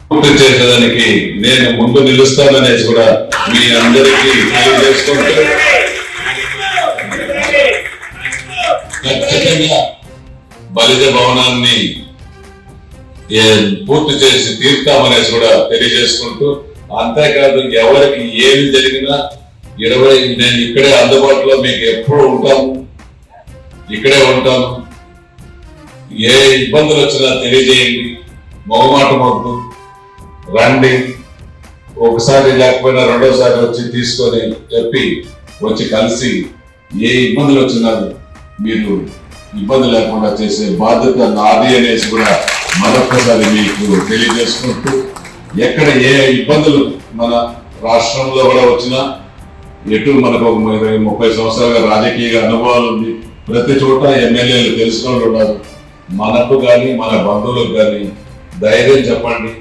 పూర్తి చేసేదానికి నేను ముందు నిలుస్తాననేసి కూడా మీ అందరికీ తెలియజేసుకుంటూ ఖచ్చితంగా బలిజ భవనాన్ని పూర్తి చేసి తీర్తామనేసి కూడా తెలియజేసుకుంటూ, అంతేకాదు ఎవరికి ఏమి జరిగినా నేను ఇక్కడే అందుబాటులో మీకు ఎప్పుడు ఉంటాము, ఇక్కడే ఉంటాను. ఏ ఇబ్బందులు వచ్చినా తెలియజేయండి, మొహమాటం వద్దు, రండి. ఒకసారి లేకపోయినా రెండోసారి వచ్చి తీసుకొని చెప్పి వచ్చి కలిసి ఏ ఇబ్బందులు వచ్చినా మీరు ఇబ్బంది లేకుండా చేసే బాధ్యత నాది అనేసి కూడా మరొకసారి మీకు తెలియజేసుకుంటూ, ఎక్కడ ఏ ఇబ్బందులు మన రాష్ట్రంలో కూడా వచ్చినా, ఎటు మనకు 30 సంవత్సరాలుగా రాజకీయ అనుభవాలు ఉంది, ప్రతి చోట ఎమ్మెల్యేలు తెలిసిన వాళ్ళు ఉన్నారు. మనకు కానీ మన బంధువులకు కానీ ధైర్యం చెప్పండి,